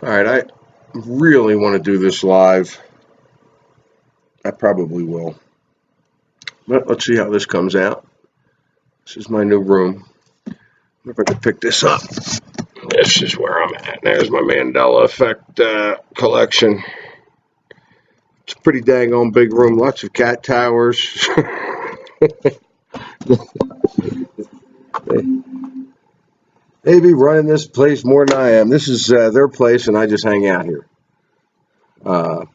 All right, I really want to do this live. I probably will. But let's see how this comes out. This is my new room. If I could pick this up. This is where I'm at. There's my Mandela Effect collection. It's a pretty dang on big room. Lots of cat towers. They be running this place more than I am. This is their place, and I just hang out here. So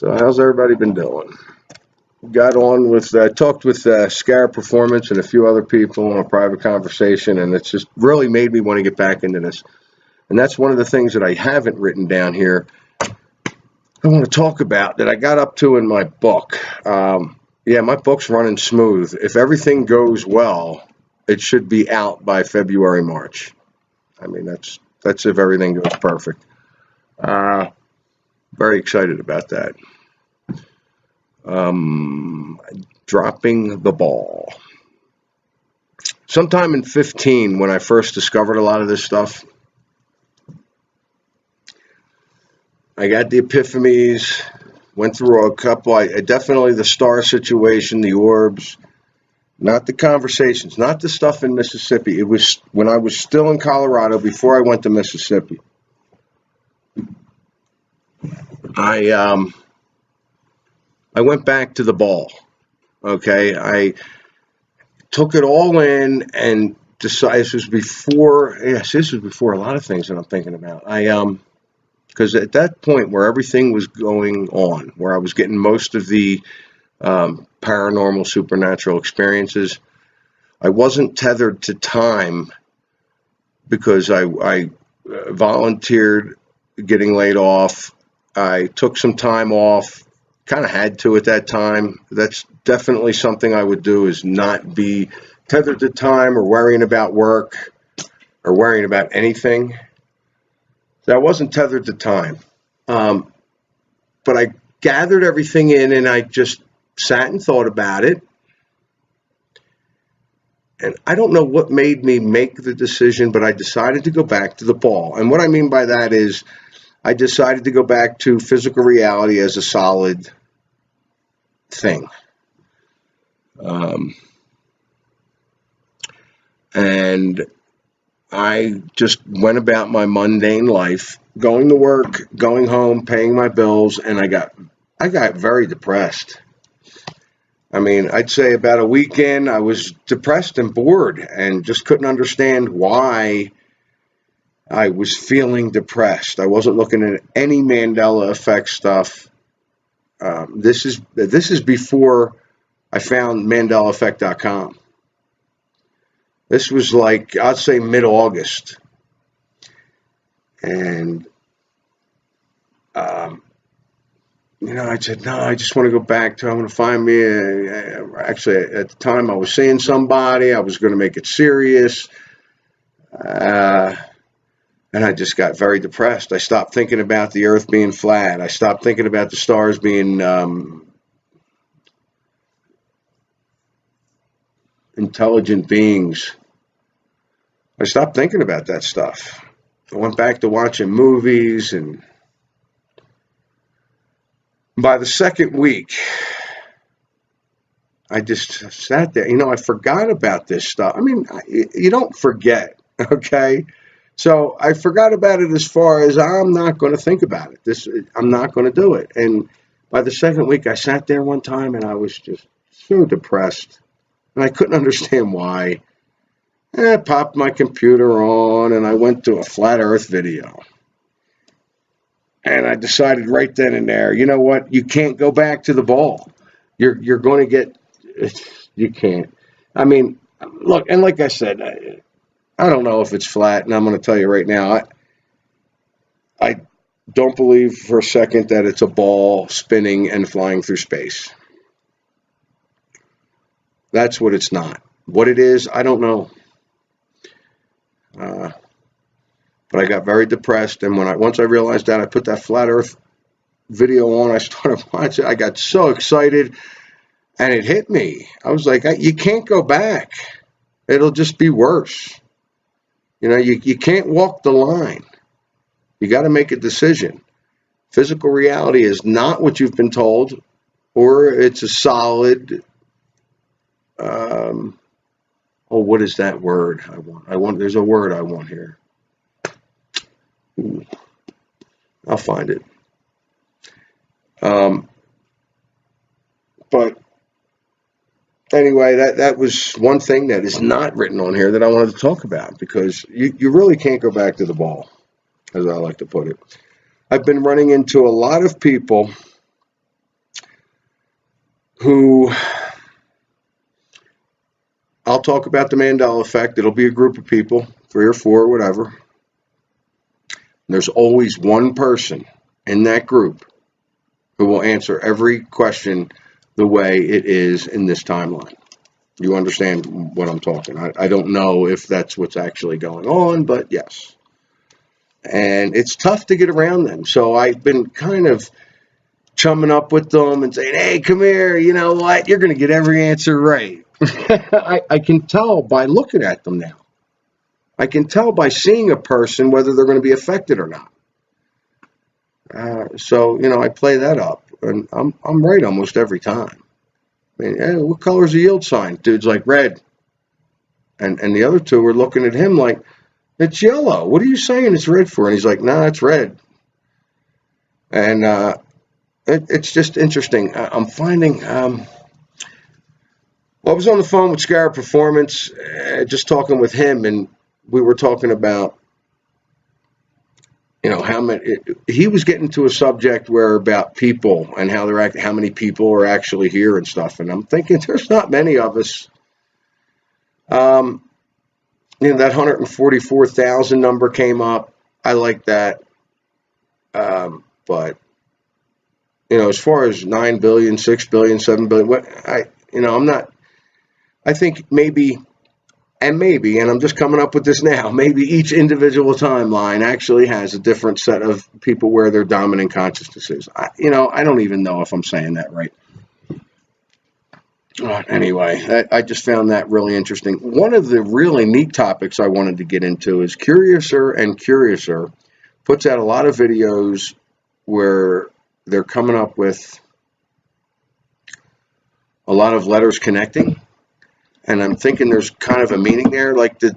how's everybody been doing? Got on with, talked with Scar Performance and a few other people in a private conversation, and it's just really made me want to get back into this. And that's one of the things that I haven't written down here I want to talk about that I got up to in my book. Yeah, my book's running smooth. If everything goes well, it should be out by February, March. I mean, that's if everything goes perfect. Very excited about that. Dropping the ball. Sometime in 15, when I first discovered a lot of this stuff, I got the epiphanies, went through a couple, definitely the star situation, the orbs, not the conversations, not the stuff in Mississippi. It was when I was still in Colorado before I went to Mississippi. I went back to the ball. Okay, I took it all in and decided this was before. Yes, this was before a lot of things that I'm thinking about. Because at that point where everything was going on, where I was getting most of the paranormal, supernatural experiences, I wasn't tethered to time because I volunteered getting laid off. I took some time off, kind of had to at that time. That's definitely something I would do, is not be tethered to time or worrying about work or worrying about anything. So I wasn't tethered to time. But I gathered everything in and I just sat and thought about it. And I don't know what made me make the decision, but I decided to go back to the ball. And what I mean by that is I decided to go back to physical reality as a solid thing. And I just went about my mundane life, going to work, going home, paying my bills, and I got very depressed. I mean, I'd say about a weekend I was depressed and bored and just couldn't understand why I was feeling depressed. I wasn't looking at any Mandela Effect stuff. This is before I found MandelaEffect.com. This was like, I'd say mid-August. And, I said, no, I just want to go back to, I want to find me actually, at the time I was seeing somebody, I was going to make it serious. And I just got very depressed. I stopped thinking about the earth being flat. I stopped thinking about the stars being intelligent beings. I stopped thinking about that stuff. I went back to watching movies, and by the second week, I just sat there. I forgot about this stuff. I mean, you don't forget, okay? So I forgot about it as far as I'm not going to think about it. I'm not going to do it. And by the second week, I sat there one time, and I was just so depressed, and I couldn't understand why. And I popped my computer on, and I went to a flat Earth video. And I decided right then and there, you know what? You can't go back to the ball. You're going to get. You can't. I mean, look, and like I said, I don't know if it's flat, and I'm going to tell you right now, I don't believe for a second that it's a ball spinning and flying through space. That's what it's not. What it is, I don't know. But I got very depressed, and once I realized that, I put that flat Earth video on. I started watching. I got so excited, and it hit me. I was like, you can't go back. It'll just be worse. You can't walk the line. You got to make a decision. Physical reality is not what you've been told, or it's a solid, what is that word I want, there's a word I want here. Ooh, I'll find it. But anyway, that was one thing that is not written on here that I wanted to talk about, because you really can't go back to the ball, as I like to put it. I've been running into a lot of people who, I'll talk about the Mandela effect. It'll be a group of people, 3 or 4, whatever. There's always one person in that group who will answer every question the way it is in this timeline. You understand what I'm talking? I don't know if that's what's actually going on, but yes. And it's tough to get around them. So I've been kind of chumming up with them and saying, hey, come here, you know what? You're going to get every answer right. I can tell by looking at them now. I can tell by seeing a person whether they're going to be affected or not. So, you know, I play that up, and I'm right almost every time. I mean, hey, what color's the yield sign? Dude's like, red. And the other two were looking at him like, it's yellow. What are you saying it's red for? And he's like, nah, it's red. And it's just interesting. I'm finding, I was on the phone with Scarab Performance, just talking with him, and we were talking about, you know, how many, he was getting to a subject where about people and how how many people are actually here and stuff. And I'm thinking there's not many of us. You know, that 144,000 number came up. I like that. But, you know, as far as 9 billion, 6 billion, 7 billion, I think maybe, and I'm just coming up with this now, maybe each individual timeline actually has a different set of people where their dominant consciousness is. I don't even know if I'm saying that right. Anyway, I just found that really interesting. One of the really neat topics I wanted to get into is Curiouser and Curiouser puts out a lot of videos where they're coming up with a lot of letters connecting. And I'm thinking there's kind of a meaning there, like the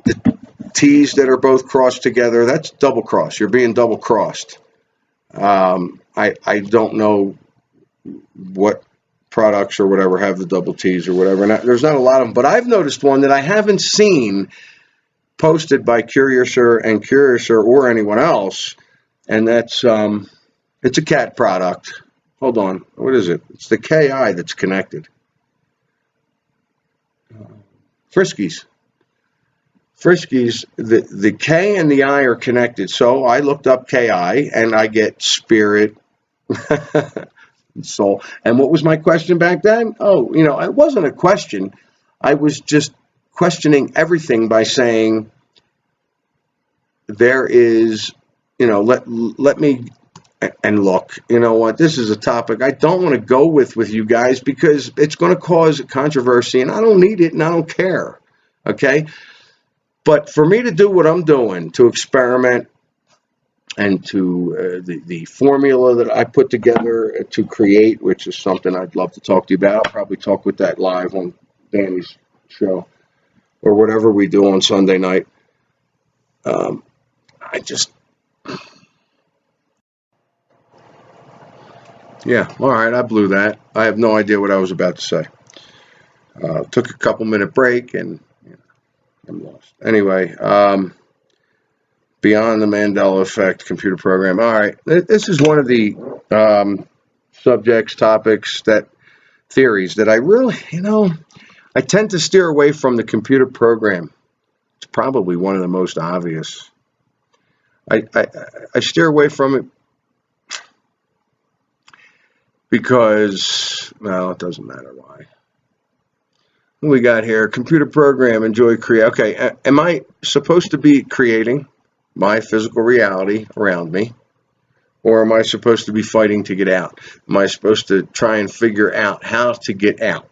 T's that are both crossed together. That's double cross. You're being double crossed. I don't know what products or whatever have the double T's or whatever. And there's not a lot of them, but I've noticed one that I haven't seen posted by Curiouser and Curiouser or anyone else, and that's it's a cat product. Hold on, what is it? It's the KI that's connected. Friskies. The K and the I are connected. So I looked up KI and I get spirit, soul. And what was my question back then? Oh, it wasn't a question. I was just questioning everything by saying there is, let me, and look, you know what, this is a topic I don't want to go with you guys because it's going to cause controversy and I don't need it and I don't care. Okay. But for me to do what I'm doing, to experiment and to the formula that I put together to create, which is something I'd love to talk to you about. I'll probably talk with that live on Danny's show or whatever we do on Sunday night. Yeah, all right, I blew that. I have no idea what I was about to say. Took a couple-minute break, and I'm lost. Anyway, Beyond the Mandela Effect computer program. All right, this is one of the subjects, topics, theories that I really, I tend to steer away from the computer program. It's probably one of the most obvious. I steer away from it because, well, it doesn't matter why. What we got here? Computer program, enjoy create. Okay, am I supposed to be creating my physical reality around me? Or am I supposed to be fighting to get out? Am I supposed to try and figure out how to get out?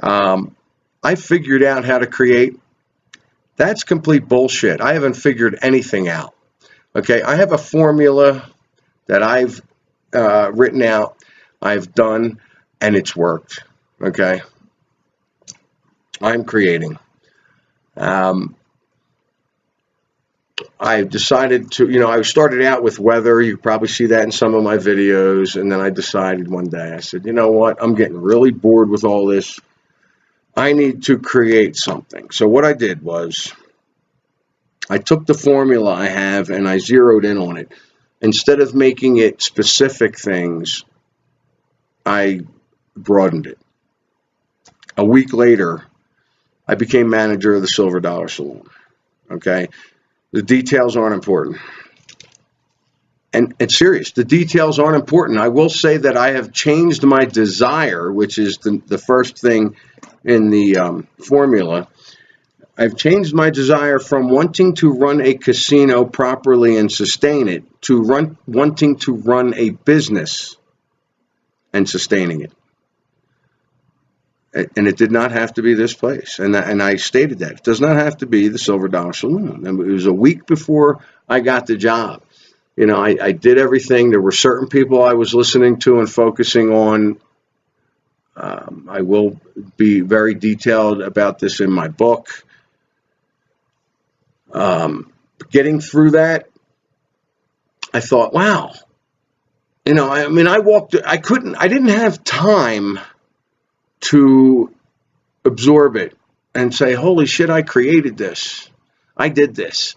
I figured out how to create. That's complete bullshit. I haven't figured anything out. Okay, I have a formula that I've written out, I've done, and it's worked. Okay, I'm creating. I decided to, I started out with weather. You probably see that in some of my videos. And then I decided one day, I said, you know what? I'm getting really bored with all this. I need to create something. So what I did was I took the formula I have and I zeroed in on it. Instead of making it specific things, I broadened it. A week later, I became manager of the Silver Dollar Saloon. Okay. The details aren't important. And it's serious. The details aren't important. I will say that I have changed my desire, which is the first thing in the formula. I've changed my desire from wanting to run a casino properly and sustain it to wanting to run a business and sustaining it. And it did not have to be this place. And I stated that. It does not have to be the Silver Dollar Saloon. And it was a week before I got the job. I did everything. There were certain people I was listening to and focusing on. I will be very detailed about this in my book. Getting through that, I thought, wow. I didn't have time to absorb it and say, holy shit, I created this. I did this.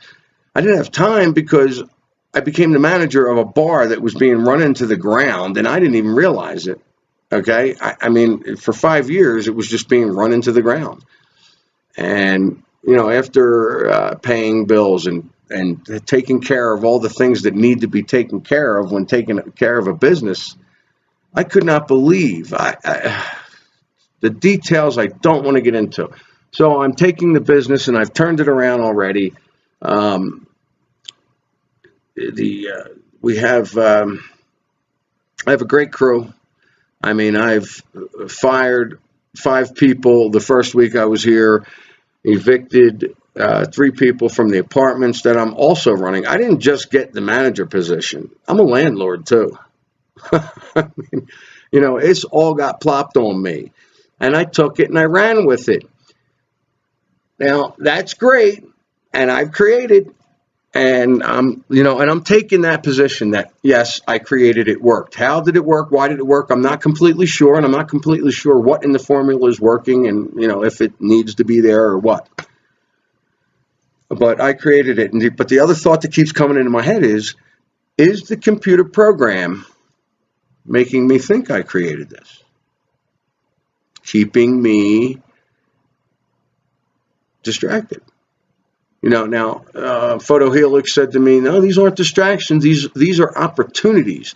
I didn't have time because I became the manager of a bar that was being run into the ground, and I didn't even realize it. Okay. For 5 years, it was just being run into the ground. And, after paying bills and taking care of all the things that need to be taken care of when taking care of a business, I could not believe the details I don't want to get into. So I'm taking the business and I've turned it around already. I have a great crew. I've fired 5 people the first week I was here, evicted 3 people from the apartments that I'm also running. I didn't just get the manager position. I'm a landlord too. It's all got plopped on me. And I took it and I ran with it. Now, that's great. And I've created. And I'm taking that position that, yes, I created, it worked. How did it work? Why did it work? I'm not completely sure. And I'm not completely sure what in the formula is working and, if it needs to be there or what. But I created it. But the other thought that keeps coming into my head is the computer program making me think I created this? Keeping me distracted. Now, Photo Helix said to me, no, these aren't distractions. These are opportunities.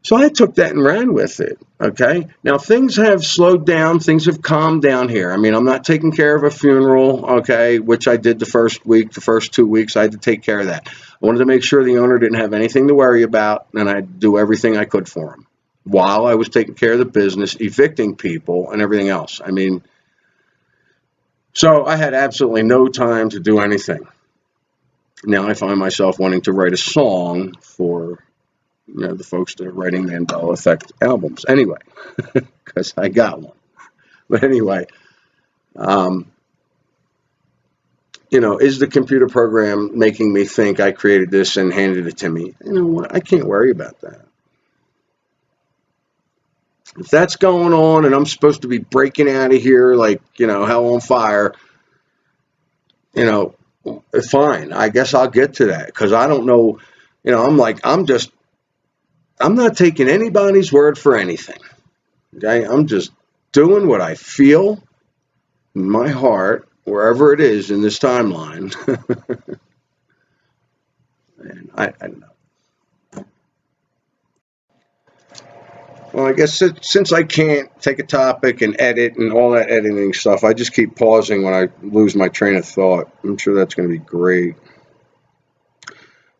So I took that and ran with it. Okay. Now, things have slowed down. Things have calmed down here. I'm not taking care of a funeral. Okay. Which I did the first 2 weeks. I had to take care of that. I wanted to make sure the owner didn't have anything to worry about, and I'd do everything I could for him while I was taking care of the business, evicting people and everything else. So I had absolutely no time to do anything. Now I find myself wanting to write a song for, the folks that are writing Mandela Effect albums. Anyway, because I got one. But anyway, is the computer program making me think I created this and handed it to me? You know what? I can't worry about that. If that's going on and I'm supposed to be breaking out of here like, hell on fire, fine. I guess I'll get to that because I don't know. I'm not taking anybody's word for anything. Okay. I'm just doing what I feel in my heart, wherever it is in this timeline. And I don't know. Well, I guess since I can't take a topic and edit and all that editing stuff, I just keep pausing when I lose my train of thought. I'm sure that's going to be great.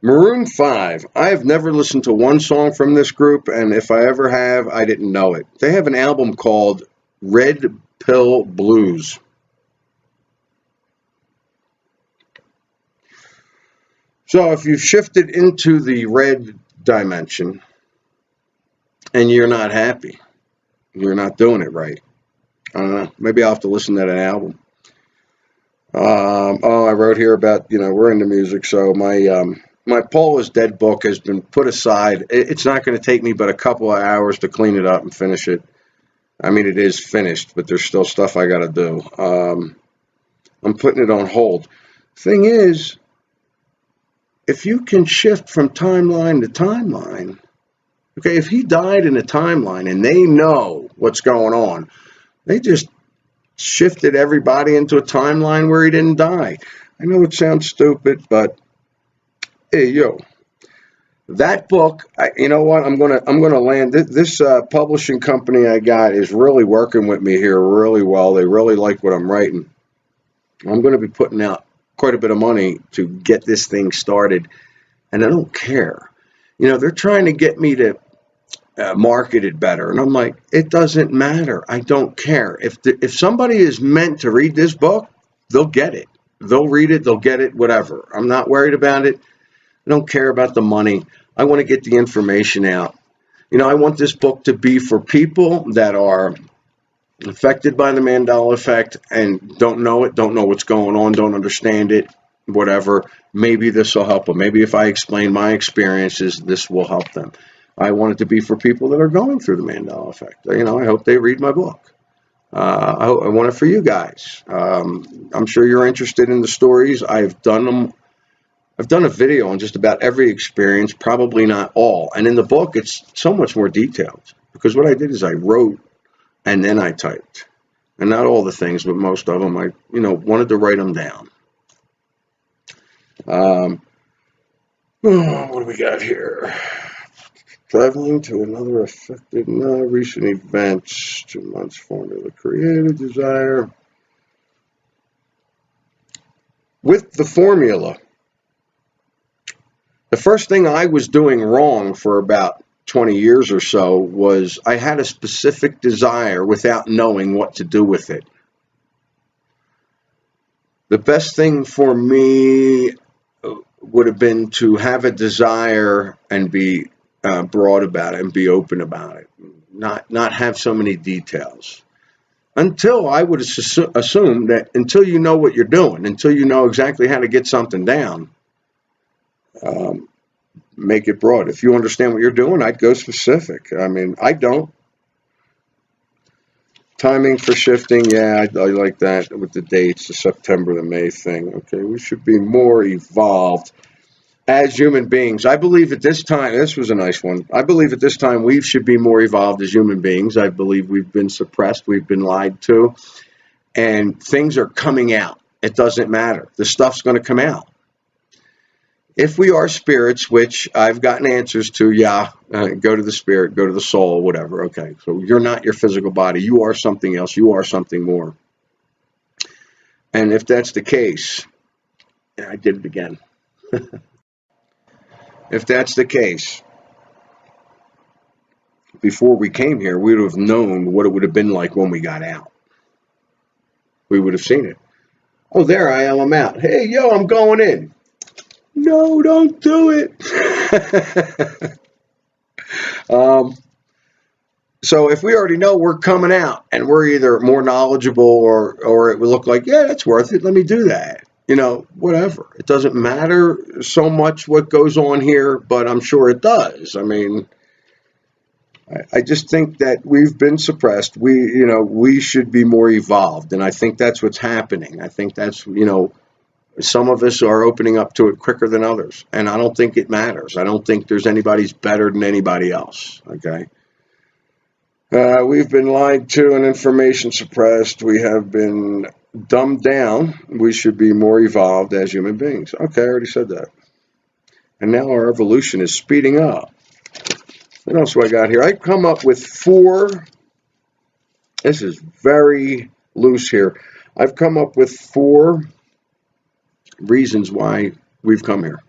Maroon 5. I have never listened to one song from this group, and if I ever have, I didn't know it. They have an album called Red Pill Blues. So if you've shifted into the red dimension and you're not happy, you're not doing it right. I don't know. Maybe I'll have to listen to that album. I wrote here about, we're into music, so my Paul is Dead book has been put aside. It's not going to take me but a couple of hours to clean it up and finish it. I mean, it is finished, but there's still stuff I got to do. I'm putting it on hold. Thing is, if you can shift from timeline to timeline, okay, if he died in a timeline and they know what's going on, they just shifted everybody into a timeline where he didn't die. I know it sounds stupid, but hey, yo, that book, you know what? I'm gonna land this publishing company I got is really working with me here really well. They really like what I'm writing. I'm going to be putting out quite a bit of money to get this thing started, and I don't care. They're trying to get me to market it better, and I'm like, it doesn't matter. I don't care. If somebody is meant to read this book, they'll get it. They'll read it. They'll get it. Whatever. I'm not worried about it. I don't care about the money. I want to get the information out. I want this book to be for people that are affected by the Mandela effect and don't know what's going on, don't understand it, whatever. Maybe this will help them. Maybe if I explain my experiences, this will help them. I want it to be for people that are going through the Mandela effect. I hope they read my book. I want it for you guys. I'm sure you're interested in the stories. I've done them. I've done a video on just about every experience, probably not all. And in the book, it's so much more detailed because what I did is I wrote and then I typed. And not all the things, but most of them, I wanted to write them down. What do we got here? Traveling to another affected, recent events, 2 months formula, creative desire. With the formula, the first thing I was doing wrong for about 20 years or so was I had a specific desire without knowing what to do with it. The best thing for me would have been to have a desire and be broad about it and be open about it, not have so many details. Until I would assume that until you know what you're doing, until you know exactly how to get something down, make it broad. If you understand what you're doing, I'd go specific. I mean, I don't. Timing for shifting, yeah, I like that with the dates, the September, the May thing. Okay, we should be more evolved as human beings. I believe at this time, this was a nice one. I believe at this time we should be more evolved as human beings. I believe we've been suppressed, we've been lied to, and things are coming out. It doesn't matter. The stuff's going to come out. If we are spirits, which I've gotten answers to, go to the spirit, go to the soul, whatever. Okay, so you're not your physical body. You are something else. You are something more. And if that's the case, and I did it again. If that's the case, before we came here, we would have known what it would have been like when we got out. We would have seen it. Oh, there I am. I'm out. Hey, yo, I'm going in. No, don't do it. So if we already know we're coming out and we're either more knowledgeable or it would look like, yeah, that's worth it. Let me do that. Whatever. It doesn't matter so much what goes on here, but I'm sure it does. I mean, I just think that we've been suppressed. We should be more evolved. And I think that's what's happening. I think that's, some of us are opening up to it quicker than others. And I don't think it matters. I don't think there's anybody's better than anybody else. Okay. We've been lied to and information suppressed. We have been dumbed down. We should be more evolved as human beings. Okay, I already said that. And now our evolution is speeding up. What else do I got here? I come up with 4. This is very loose here. I've come up with 4 reasons why we've come here.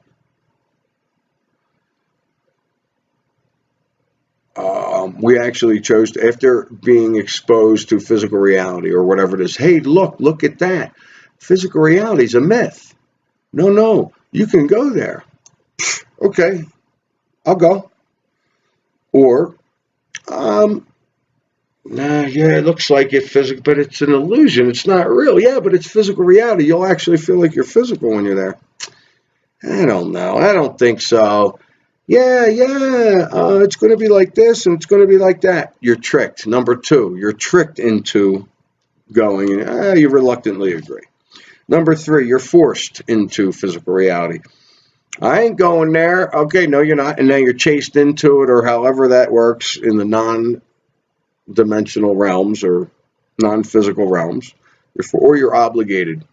We actually chose to, after being exposed to physical reality or whatever it is, hey, look at that. Physical reality is a myth. No, you can go there. Okay, I'll go. Or, nah, yeah, it looks like it physical, but it's an illusion. It's not real. Yeah, but it's physical reality. You'll actually feel like you're physical when you're there. I don't know. I don't think so. Yeah, yeah, it's going to be like this and it's going to be like that. You're tricked. Number two, you're tricked into going. You reluctantly agree. Number three, you're forced into physical reality. I ain't going there. Okay, no, you're not. And now you're chased into it, or however that works in the non-dimensional realms or non-physical realms. Or you're obligated.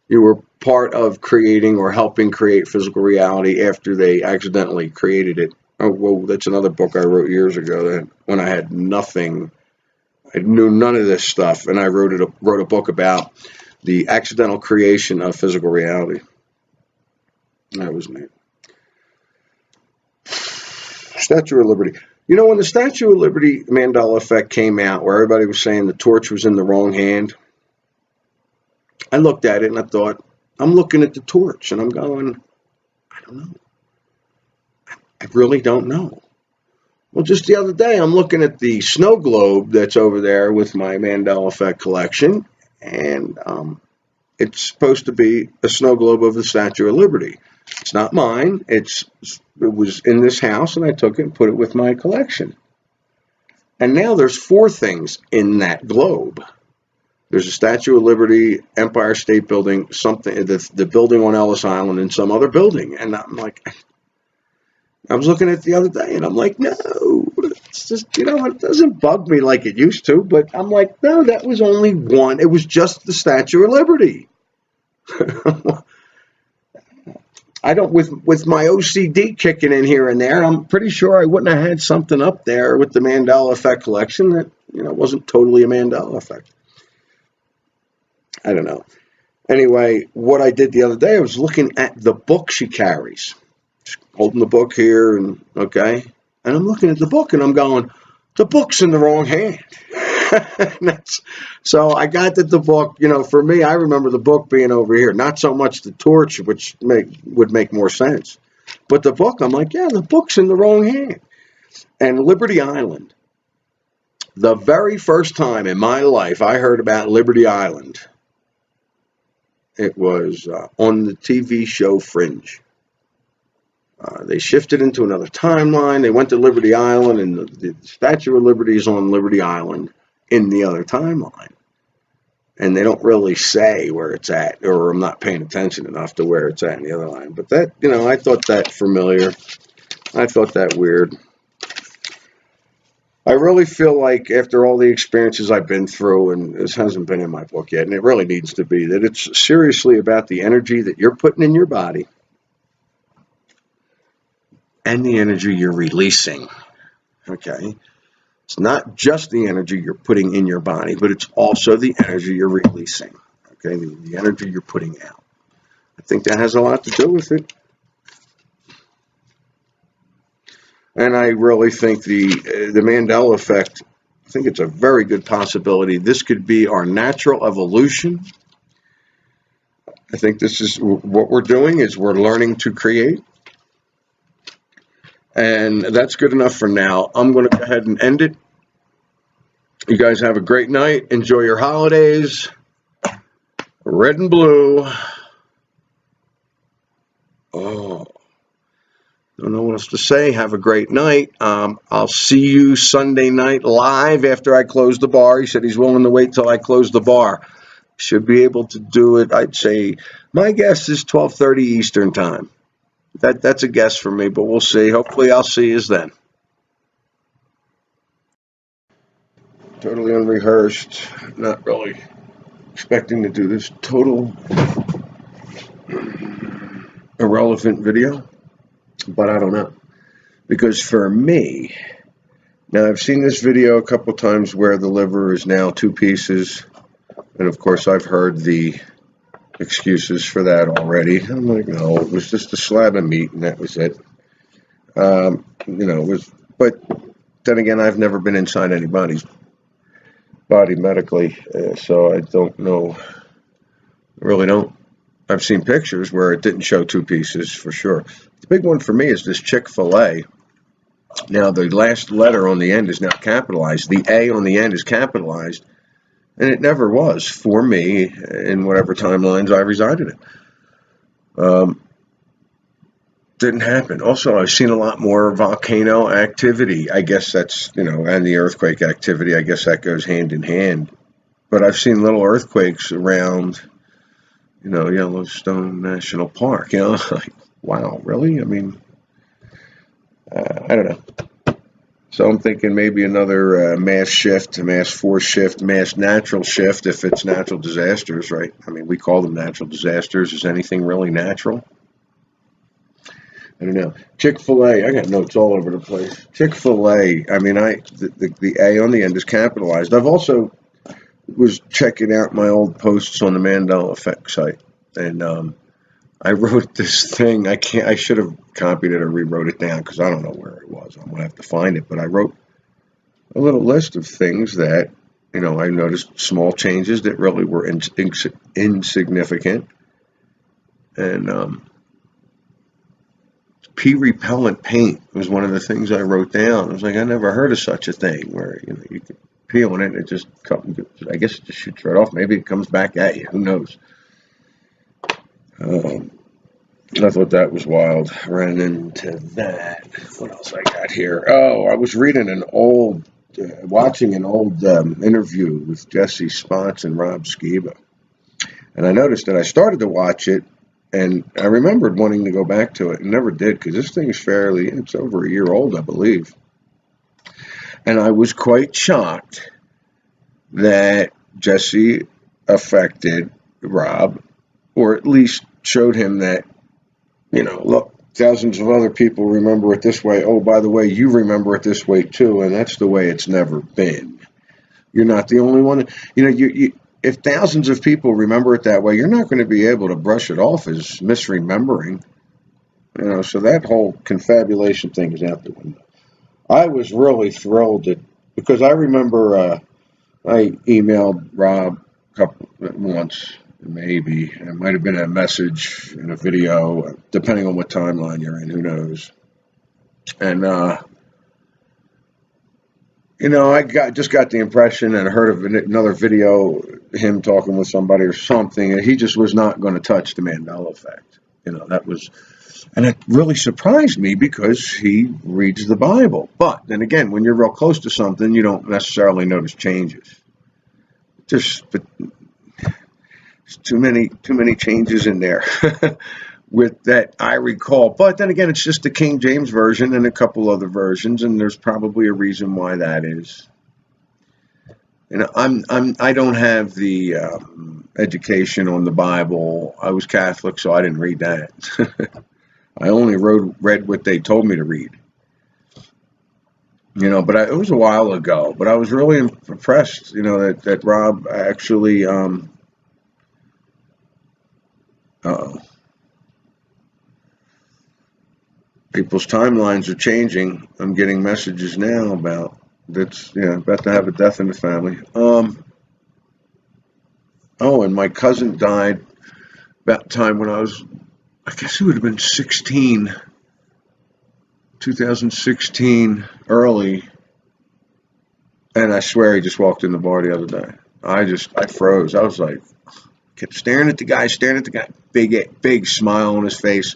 You were part of creating or helping create physical reality after they accidentally created it. Oh, well, that's another book I wrote years ago. That when I had nothing, I knew none of this stuff, and I wrote a book about the accidental creation of physical reality. That was neat. Statue of Liberty. You know, when the Statue of Liberty Mandela effect came out, where everybody was saying the torch was in the wrong hand, I looked at it and I thought, I'm looking at the torch and I'm going, I don't know. I really don't know. Well, just the other day, I'm looking at the snow globe that's over there with my Mandela effect collection, and it's supposed to be a snow globe of the Statue of Liberty. It's not mine. It was in this house, and I took it and put it with my collection. And now there's four things in that globe. There's a Statue of Liberty, Empire State Building, something, the building on Ellis Island, and some other building. And I'm like, I was looking at it the other day, and I'm like, no, it's just, it doesn't bug me like it used to. But I'm like, no, that was only one. It was just the Statue of Liberty. I don't, with my OCD kicking in here and there, I'm pretty sure I wouldn't have had something up there with the Mandela Effect collection that, wasn't totally a Mandela Effect. I don't know. Anyway, what I did the other day, I was looking at the book she carries. Just holding the book here, and okay. And I'm looking at the book, and I'm going, the book's in the wrong hand. So I got that the book, for me, I remember the book being over here. Not so much the torch, which would make more sense. But the book, I'm like, yeah, the book's in the wrong hand. And Liberty Island. The very first time in my life I heard about Liberty Island, it was on the TV show Fringe. They shifted into another timeline. They went to Liberty Island, and the Statue of Liberty is on Liberty Island in the other timeline. And they don't really say where it's at, or I'm not paying attention enough to where it's at in the other line. But that, I thought that familiar. I thought that weird. I really feel like after all the experiences I've been through, and this hasn't been in my book yet, and it really needs to be, that it's seriously about the energy that you're putting in your body and the energy you're releasing. Okay? It's not just the energy you're putting in your body, but it's also the energy you're releasing. Okay? The energy you're putting out. I think that has a lot to do with it. And I really think the Mandela effect, I think it's a very good possibility. This could be our natural evolution. I think this is what we're doing, is we're learning to create. And that's good enough for now. I'm going to go ahead and end it. You guys have a great night. Enjoy your holidays. Red and blue. Oh. Don't know what else to say. Have a great night. I'll see you Sunday night live after I close the bar. He said he's willing to wait till I close the bar. Should be able to do it. I'd say my guess is 12:30 Eastern time. That's a guess for me, but we'll see. Hopefully I'll see you then. Totally unrehearsed. Not really expecting to do this. Total irrelevant video. But I don't know, because for me, now I've seen this video a couple times where the liver is now 2 pieces, and of course I've heard the excuses for that already. I'm like, no, it was just a slab of meat and that was it. But then again, I've never been inside anybody's body medically, so I don't know. I really don't. I've seen pictures where it didn't show two pieces for sure. The big one for me is this Chick-fil-A. Now, the last letter on the end is now capitalized. The A on the end is capitalized, and it never was for me in whatever timelines I resided in. Didn't happen. Also, I've seen a lot more volcano activity. I guess that's, and the earthquake activity. I guess that goes hand in hand. But I've seen little earthquakes around, Yellowstone National Park. Like, wow, really? I mean, I don't know. So I'm thinking maybe another mass shift, mass force shift, mass natural shift if it's natural disasters, right? I mean, we call them natural disasters. Is anything really natural? I don't know. Chick-fil-A, I got notes all over the place. Chick-fil-A, I mean, the A on the end is capitalized. I've also was checking out my old posts on the Mandela Effect site, and I wrote this thing. I should have copied it or rewrote it down because I don't know where it was. I'm gonna have to find it. But I wrote a little list of things that I noticed, small changes that really were insignificant, and pea repellent paint was one of the things I wrote down. I was like, I never heard of such a thing where you could peel on it and it just comes. I guess it just shoots right off. Maybe it comes back at you. Who knows? I thought that was wild. Ran into that. What else I got here? Oh, I was reading watching an old interview with Jesse Spence and Rob Skiba, and I noticed that I started to watch it, and I remembered wanting to go back to it and never did because this thing is it's over a year old, I believe. And I was quite shocked that Jesse affected Rob, or at least showed him that, look, thousands of other people remember it this way. Oh, by the way, you remember it this way too, and that's the way it's never been. You're not the only one. If thousands of people remember it that way, you're not going to be able to brush it off as misremembering. So that whole confabulation thing is out the window. I was really thrilled because I remember I emailed Rob once, maybe. It might have been a message in a video, depending on what timeline you're in. Who knows? And I just got the impression and heard of another video, him talking with somebody or something, and he just was not going to touch the Mandela Effect. That was. And it really surprised me because he reads the Bible. But then again, when you're real close to something, you don't necessarily notice changes. There's too many changes in there with that I recall. But then again, it's just the King James Version and a couple other versions, and there's probably a reason why that is. I don't have the education on the Bible. I was Catholic, so I didn't read that. I only read what they told me to read. But it was a while ago. But I was really impressed, that Rob actually, people's timelines are changing. I'm getting messages now about about to have a death in the family. And my cousin died about the time when I guess it would have been 2016, early. And I swear he just walked in the bar the other day. I froze. I was like, kept staring at the guy. Big smile on his face.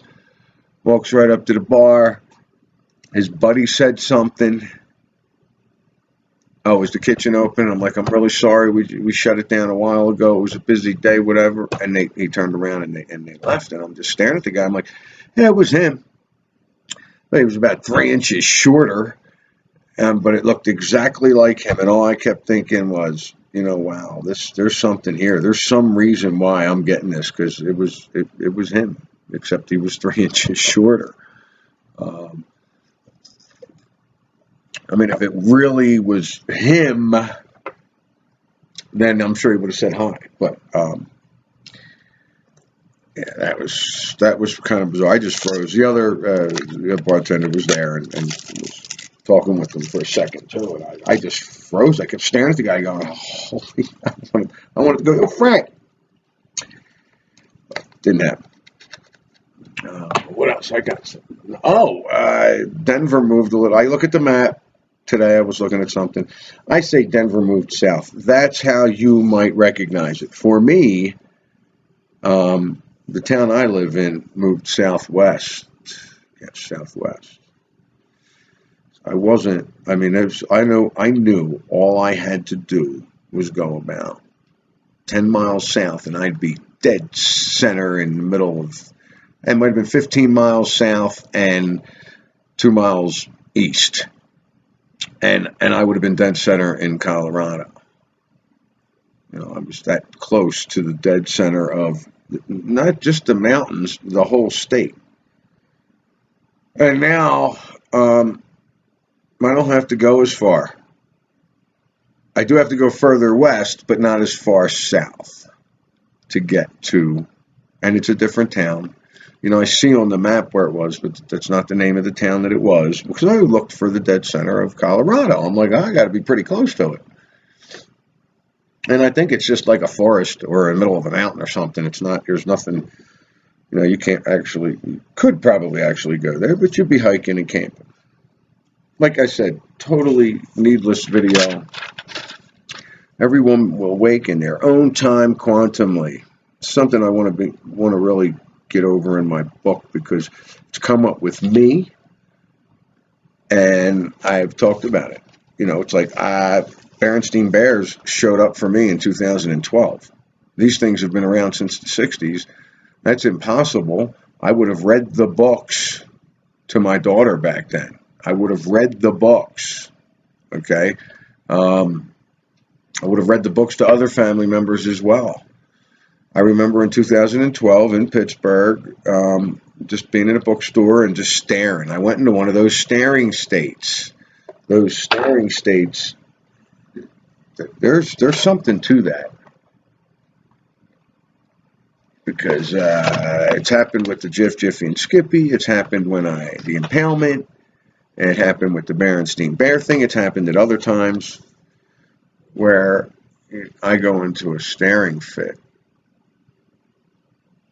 Walks right up to the bar. His buddy said something. Oh, was the kitchen open? I'm like, I'm really sorry. We shut it down a while ago. It was a busy day, whatever. And he turned around and they left. And I'm just staring at the guy. I'm like, yeah, it was him. But he was about 3 inches shorter. But it looked exactly like him. And all I kept thinking was, wow, there's something here. There's some reason why I'm getting this, because it was him, except he was 3 inches shorter. If it really was him, then I'm sure he would have said hi. But that was kind of bizarre. I just froze. The other bartender was there and was talking with him for a second too, and I just froze. I kept staring at the guy, going, "Holy!" I wanted to go, "Yo, Frank." Didn't happen. What else I got? Denver moved a little. I look at the map today. I was looking at something. I say Denver moved south. That's how you might recognize it. For me, the town I live in moved southwest. Yes, southwest. I knew all I had to do was go about 10 miles south, and I'd be dead center in the middle of, it might have been 15 miles south and 2 miles east. And I would have been dead center in Colorado. I was that close to the dead center of not just the mountains, the whole state. And now, I don't have to go as far. I do have to go further west, but not as far south to get to, and it's a different town. I see on the map where it was, but that's not the name of the town that it was, because I looked for the dead center of Colorado. I'm like, I got to be pretty close to it. And I think it's just like a forest or in the middle of a mountain or something. It's not, there's nothing, you could probably actually go there, but you'd be hiking and camping. Like I said, totally needless video. Everyone will wake in their own time quantumly. It's something I want to really get over in my book, because it's come up with me and I've talked about it. It's like Berenstain Bears showed up for me in 2012. These things have been around since the 60s. That's impossible. I would have read the books to my daughter back then. I would have read the books, okay? I would have read the books to other family members as well. I remember in 2012 in Pittsburgh, just being in a bookstore and just staring. I went into one of those staring states. Those staring states, there's something to that. Because it's happened with the Jiffy and Skippy. It's happened when the impalement. And it happened with the Berenstain Bear thing. It's happened at other times where I go into a staring fit.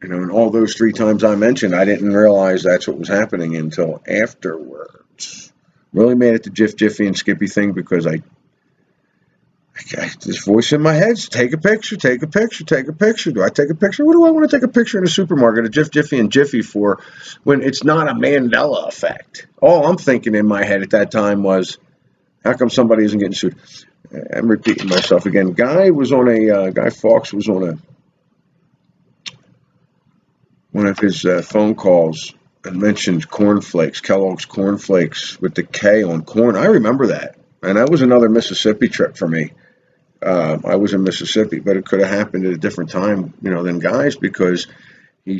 And all those 3 times I mentioned, I didn't realize that's what was happening until afterwards. Really made it the Jiffy and Skippy thing, because I this voice in my head, take a picture, take a picture, take a picture. Do I take a picture? What do I want to take a picture in a supermarket, a Jiffy and Jiffy for, when it's not a Mandela effect? All I'm thinking in my head at that time was, how come somebody isn't getting sued? I'm repeating myself again. Guy Fawkes was on one of his phone calls and mentioned cornflakes, Kellogg's cornflakes with the K on corn. I remember that. And that was another Mississippi trip for me. I was in Mississippi, but it could have happened at a different time, than Guy's, because he